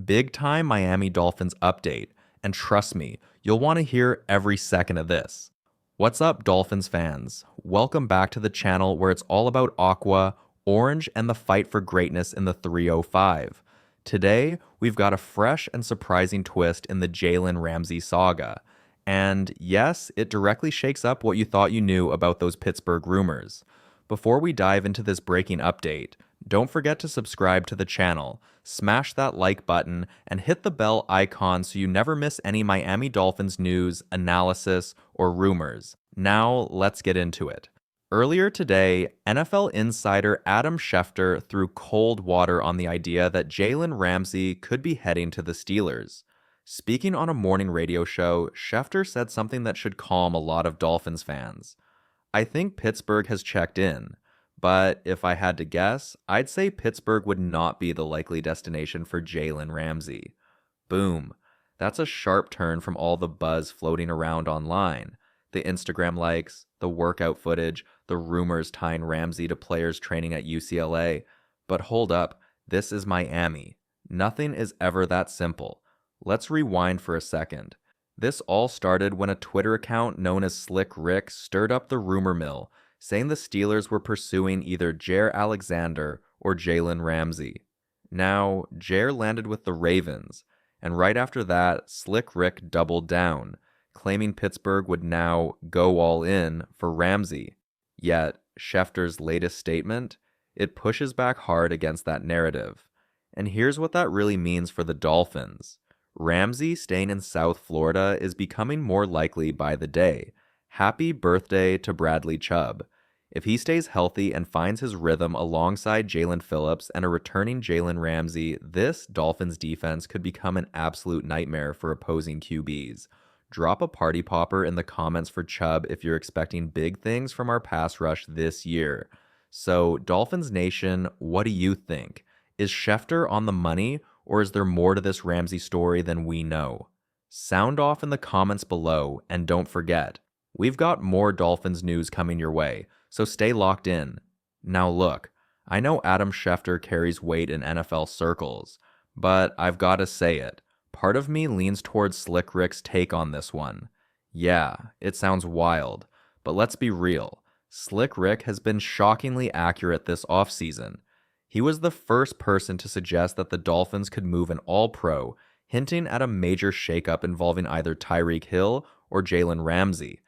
big time Miami Dolphins update, and trust me, you'll want to hear every second of this. What's up, Dolphins fans? Welcome back to the channel where it's all about Aqua, Orange, and the fight for greatness in the 305. Today, we've got a fresh and surprising twist in the Jalen Ramsey saga. And yes, it directly shakes up what you thought you knew about those Pittsburgh rumors. Before we dive into this breaking update, don't forget to subscribe to the channel, smash that like button, and hit the bell icon so you never miss any Miami Dolphins news, analysis, or rumors. Now, let's get into it. Earlier today, NFL insider Adam Schefter threw cold water on the idea that Jalen Ramsey could be heading to the Steelers. Speaking on a morning radio show, Schefter said something that should calm a lot of Dolphins fans. I think Pittsburgh has checked in, but if I had to guess, I'd say Pittsburgh would not be the likely destination for Jalen Ramsey. Boom. That's a sharp turn from all the buzz floating around online. The Instagram likes, the workout footage, the rumors tying Ramsey to players training at UCLA. But hold up, this is Miami. Nothing is ever that simple. Let's rewind for a second. This all started when a Twitter account known as Slick Rick stirred up the rumor mill, saying the Steelers were pursuing either Jaire Alexander or Jalen Ramsey. Now, Jaire landed with the Ravens, and right after that, Slick Rick doubled down, claiming Pittsburgh would now go all in for Ramsey. Yet, Schefter's latest statement, it pushes back hard against that narrative. And here's what that really means for the Dolphins. Ramsey staying in South Florida is becoming more likely by the day. Happy birthday to Bradley Chubb. If he stays healthy and finds his rhythm alongside Jalen Phillips and a returning Jalen Ramsey, this Dolphins defense could become an absolute nightmare for opposing QBs. Drop a party popper in the comments for Chubb if you're expecting big things from our pass rush this year. So, Dolphins Nation, what do you think? Is Schefter on the money, or is there more to this Ramsey story than we know? Sound off in the comments below, and don't forget, we've got more Dolphins news coming your way, so stay locked in. Now look, I know Adam Schefter carries weight in NFL circles, but I've got to say it. Part of me leans towards Slick Rick's take on this one. Yeah, it sounds wild, but let's be real. Slick Rick has been shockingly accurate this offseason. He was the first person to suggest that the Dolphins could move an all-pro, hinting at a major shakeup involving either Tyreek Hill or Jalen Ramsey.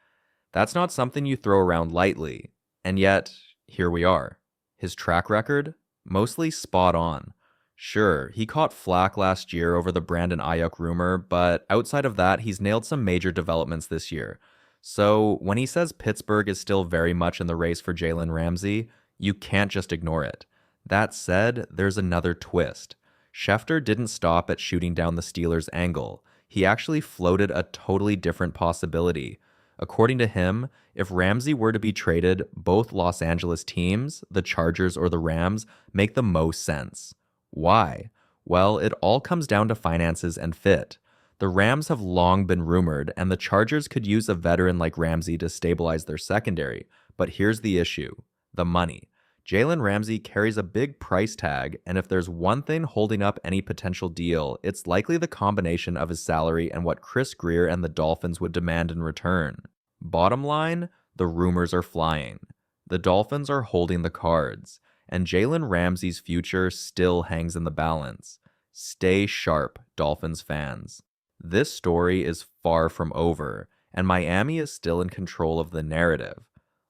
That's not something you throw around lightly, and yet, here we are. His track record? Mostly spot on. Sure, he caught flack last year over the Brandon Ayuk rumor, but outside of that, he's nailed some major developments this year. So, when he says Pittsburgh is still very much in the race for Jalen Ramsey, you can't just ignore it. That said, there's another twist. Schefter didn't stop at shooting down the Steelers' angle. He actually floated a totally different possibility. According to him, if Ramsey were to be traded, both Los Angeles teams, the Chargers or the Rams, make the most sense. Why? Well, it all comes down to finances and fit. The Rams have long been rumored, and the Chargers could use a veteran like Ramsey to stabilize their secondary. But here's the issue: the money. Jalen Ramsey carries a big price tag, and if there's one thing holding up any potential deal, it's likely the combination of his salary and what Chris Grier and the Dolphins would demand in return. Bottom line, the rumors are flying. The Dolphins are holding the cards, and Jalen Ramsey's future still hangs in the balance. Stay sharp, Dolphins fans. This story is far from over, and Miami is still in control of the narrative.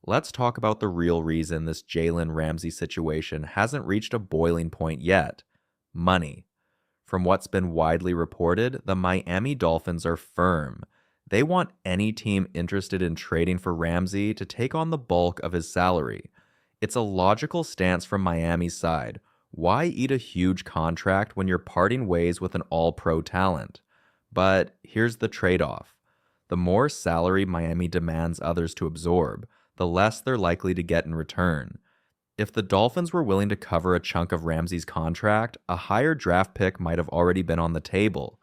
Let's talk about the real reason this Jalen Ramsey situation hasn't reached a boiling point yet: money. From what's been widely reported, the Miami Dolphins are firm. They want any team interested in trading for Ramsey to take on the bulk of his salary. It's a logical stance from Miami's side. Why eat a huge contract when you're parting ways with an all-pro talent? But here's the trade-off. The more salary Miami demands others to absorb, the less they're likely to get in return. If the Dolphins were willing to cover a chunk of Ramsey's contract, a higher draft pick might have already been on the table.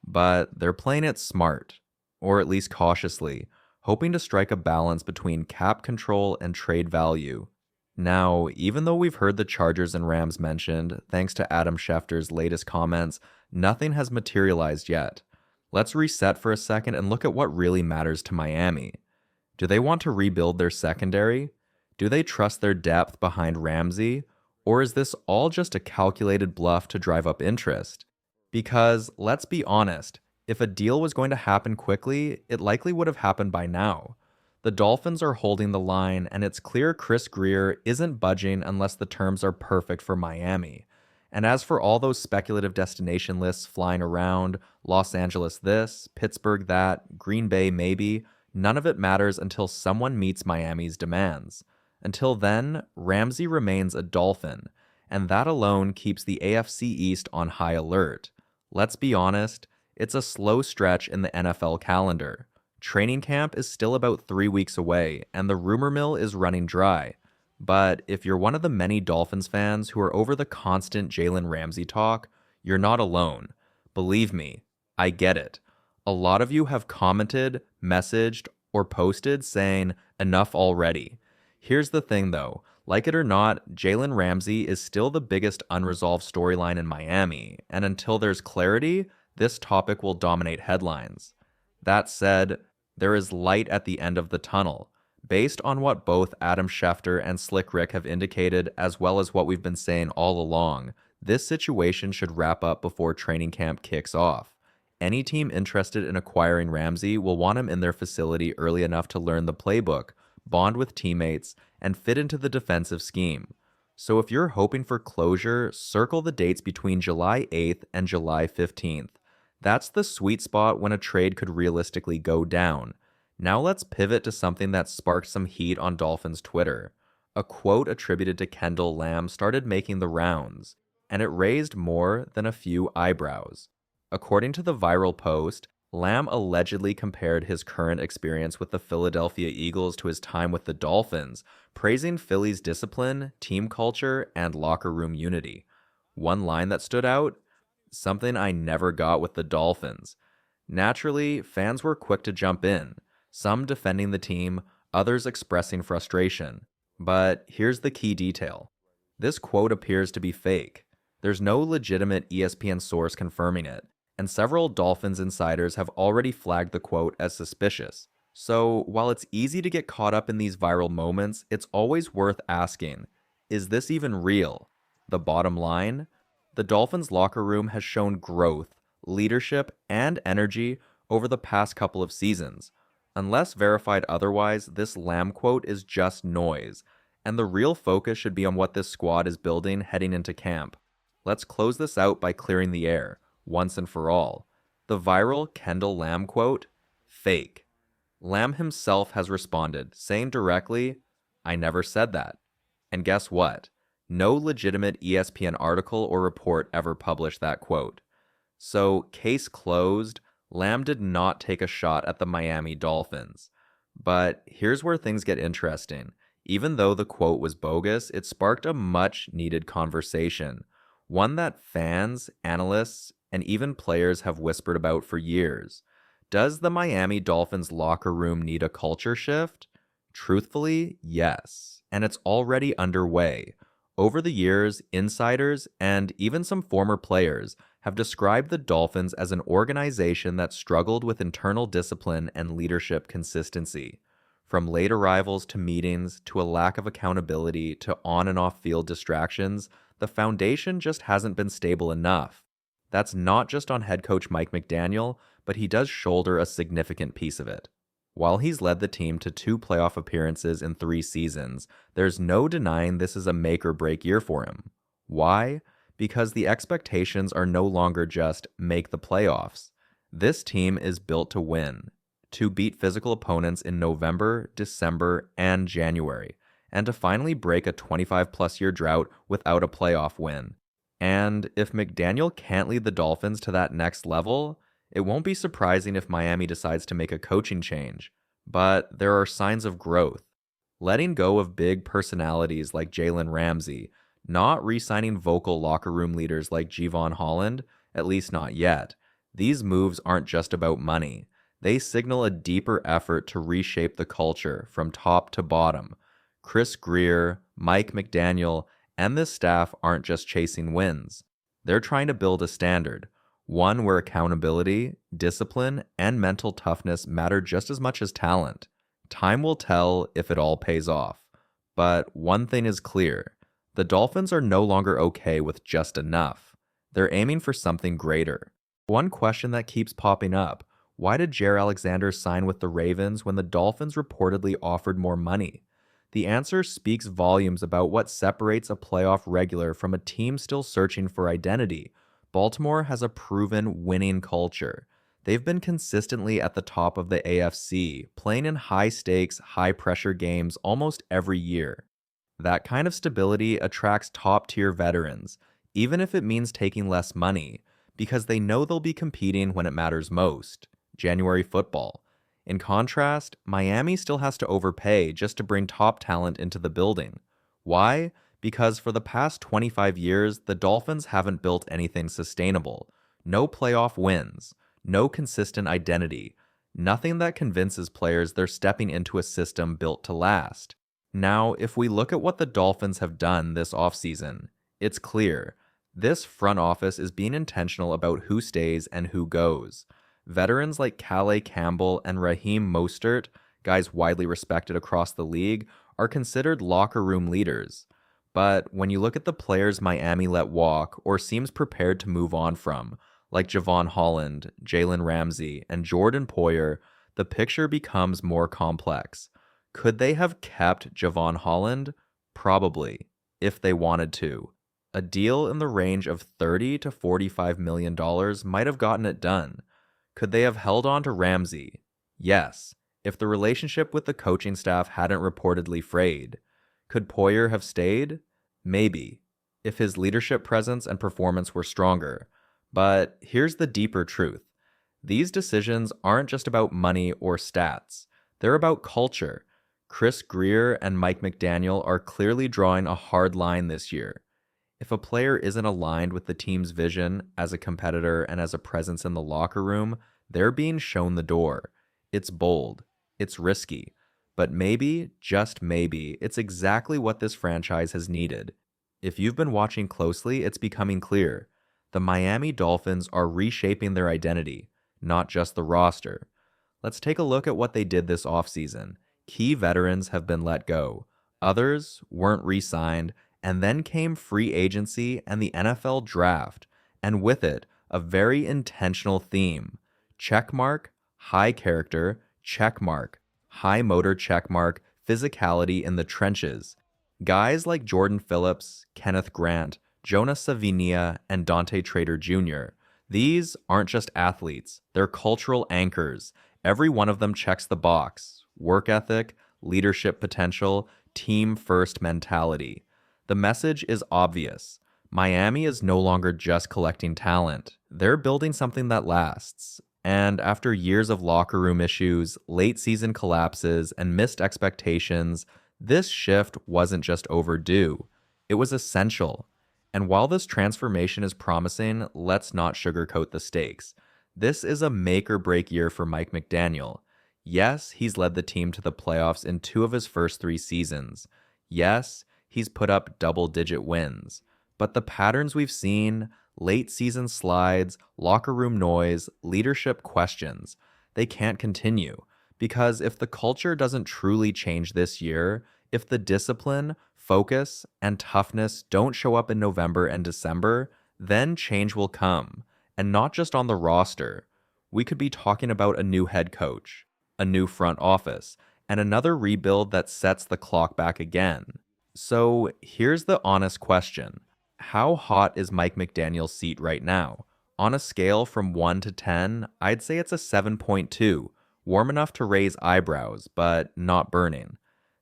But they're playing it smart, or at least cautiously, hoping to strike a balance between cap control and trade value. Now, even though we've heard the Chargers and Rams mentioned, thanks to Adam Schefter's latest comments, nothing has materialized yet. Let's reset for a second and look at what really matters to Miami. Do they want to rebuild their secondary? Do they trust their depth behind Ramsey? Or is this all just a calculated bluff to drive up interest? Because, let's be honest, if a deal was going to happen quickly, it likely would have happened by now. The Dolphins are holding the line, and it's clear Chris Grier isn't budging unless the terms are perfect for Miami. And as for all those speculative destination lists flying around, Los Angeles this, Pittsburgh that, Green Bay maybe, none of it matters until someone meets Miami's demands. Until then, Ramsey remains a Dolphin, and that alone keeps the AFC East on high alert. Let's be honest, it's a slow stretch in the NFL calendar. Training camp is still about 3 weeks away, and the rumor mill is running dry. But if you're one of the many Dolphins fans who are over the constant Jalen Ramsey talk, you're not alone. Believe me, I get it. A lot of you have commented, messaged, or posted saying, enough already. Here's the thing though, like it or not, Jalen Ramsey is still the biggest unresolved storyline in Miami, and until there's clarity, this topic will dominate headlines. That said, there is light at the end of the tunnel. Based on what both Adam Schefter and Slick Rick have indicated, as well as what we've been saying all along, this situation should wrap up before training camp kicks off. Any team interested in acquiring Ramsey will want him in their facility early enough to learn the playbook, bond with teammates, and fit into the defensive scheme. So if you're hoping for closure, circle the dates between July 8th and July 15th. That's the sweet spot when a trade could realistically go down. Now let's pivot to something that sparked some heat on Dolphins Twitter. A quote attributed to Kendall Lamb started making the rounds, and it raised more than a few eyebrows. According to the viral post, Lamb allegedly compared his current experience with the Philadelphia Eagles to his time with the Dolphins, praising Philly's discipline, team culture, and locker room unity. One line that stood out: something I never got with the Dolphins. Naturally, fans were quick to jump in, some defending the team, others expressing frustration. But here's the key detail. This quote appears to be fake. There's no legitimate ESPN source confirming it, and several Dolphins insiders have already flagged the quote as suspicious. So, while it's easy to get caught up in these viral moments, it's always worth asking, is this even real? The bottom line? The Dolphins locker room has shown growth, leadership, and energy over the past couple of seasons. Unless verified otherwise, this Lamb quote is just noise, and the real focus should be on what this squad is building heading into camp. Let's close this out by clearing the air, once and for all. The viral Kendall Lamb quote? Fake. Lamb himself has responded, saying directly, "I never said that." And guess what? No legitimate ESPN article or report ever published that quote. So, case closed, Lamb did not take a shot at the Miami Dolphins. But here's where things get interesting. Even though the quote was bogus, it sparked a much-needed conversation, one that fans, analysts, and even players have whispered about for years. Does the Miami Dolphins locker room need a culture shift? Truthfully, yes, and it's already underway. Over the years, insiders and even some former players have described the Dolphins as an organization that struggled with internal discipline and leadership consistency. From late arrivals to meetings, to a lack of accountability, to on and off field distractions, the foundation just hasn't been stable enough. That's not just on head coach Mike McDaniel, but he does shoulder a significant piece of it. While he's led the team to 2 playoff appearances in 3 seasons, there's no denying this is a make or break year for him. Why? Because the expectations are no longer just make the playoffs. This team is built to win, to beat physical opponents in November, December, and January, and to finally break a 25-plus year drought without a playoff win. And if McDaniel can't lead the Dolphins to that next level, it won't be surprising if Miami decides to make a coaching change. But there are signs of growth. Letting go of big personalities like Jalen Ramsey, not re-signing vocal locker room leaders like Javon Holland, at least not yet. These moves aren't just about money. They signal a deeper effort to reshape the culture from top to bottom. Chris Grier, Mike McDaniel, and this staff aren't just chasing wins. They're trying to build a standard, one where accountability, discipline, and mental toughness matter just as much as talent. Time will tell if it all pays off. But one thing is clear, the Dolphins are no longer okay with just enough. They're aiming for something greater. One question that keeps popping up, why did Jair Alexander sign with the Ravens when the Dolphins reportedly offered more money? The answer speaks volumes about what separates a playoff regular from a team still searching for identity. Baltimore has a proven winning culture. They've been consistently at the top of the AFC, playing in high-stakes, high-pressure games almost every year. That kind of stability attracts top-tier veterans, even if it means taking less money, because they know they'll be competing when it matters most, January football. In contrast, Miami still has to overpay just to bring top talent into the building. Why? Because for the past 25 years, the Dolphins haven't built anything sustainable. No playoff wins, no consistent identity, nothing that convinces players they're stepping into a system built to last. Now, if we look at what the Dolphins have done this offseason, it's clear. This front office is being intentional about who stays and who goes. Veterans like Calais Campbell and Raheem Mostert, guys widely respected across the league, are considered locker room leaders. But when you look at the players Miami let walk or seems prepared to move on from, like Javon Holland, Jalen Ramsey, and Jordan Poyer, the picture becomes more complex. Could they have kept Javon Holland? Probably, if they wanted to. A deal in the range of $30 to $45 million might have gotten it done. Could they have held on to Ramsey? Yes, if the relationship with the coaching staff hadn't reportedly frayed. Could Poyer have stayed? Maybe, if his leadership presence and performance were stronger. But here's the deeper truth. These decisions aren't just about money or stats. They're about culture. Chris Grier and Mike McDaniel are clearly drawing a hard line this year. If a player isn't aligned with the team's vision as a competitor and as a presence in the locker room, they're being shown the door. It's bold. It's risky. But maybe, just maybe, it's exactly what this franchise has needed. If you've been watching closely, it's becoming clear. The Miami Dolphins are reshaping their identity, not just the roster. Let's take a look at what they did this offseason. Key veterans have been let go. Others weren't re-signed, and then came free agency and the NFL draft, and with it, a very intentional theme. Checkmark, high character, checkmark, high motor checkmark, physicality in the trenches. Guys like Jordan Phillips, Kenneth Grant, Jonas Savinia, and Dante Trader Jr. These aren't just athletes, they're cultural anchors. Every one of them checks the box. Work ethic, leadership potential, team-first mentality. The message is obvious. Miami is no longer just collecting talent. They're building something that lasts. And after years of locker room issues, late season collapses, and missed expectations, this shift wasn't just overdue. It was essential. And while this transformation is promising, let's not sugarcoat the stakes. This is a make or break year for Mike McDaniel. Yes, he's led the team to the playoffs in 2 of his first 3 seasons. Yes, he's put up double-digit wins. But the patterns we've seen, late season slides, locker room noise, leadership questions, they can't continue. Because if the culture doesn't truly change this year, if the discipline, focus, and toughness don't show up in November and December, then change will come. And not just on the roster. We could be talking about a new head coach, a new front office, and another rebuild that sets the clock back again. So here's the honest question. How hot is Mike McDaniel's seat right now? On a scale from 1 to 10, I'd say it's a 7.2, warm enough to raise eyebrows, but not burning.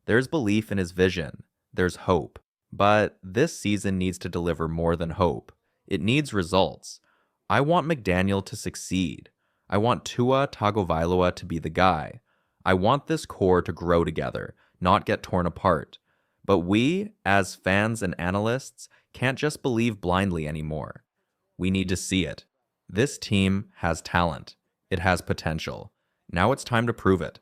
There's belief in his vision. There's hope. But this season needs to deliver more than hope. It needs results. I want McDaniel to succeed. I want Tua Tagovailoa to be the guy. I want this core to grow together, not get torn apart. But we, as fans and analysts, can't just believe blindly anymore. We need to see it. This team has talent. It has potential. Now it's time to prove it.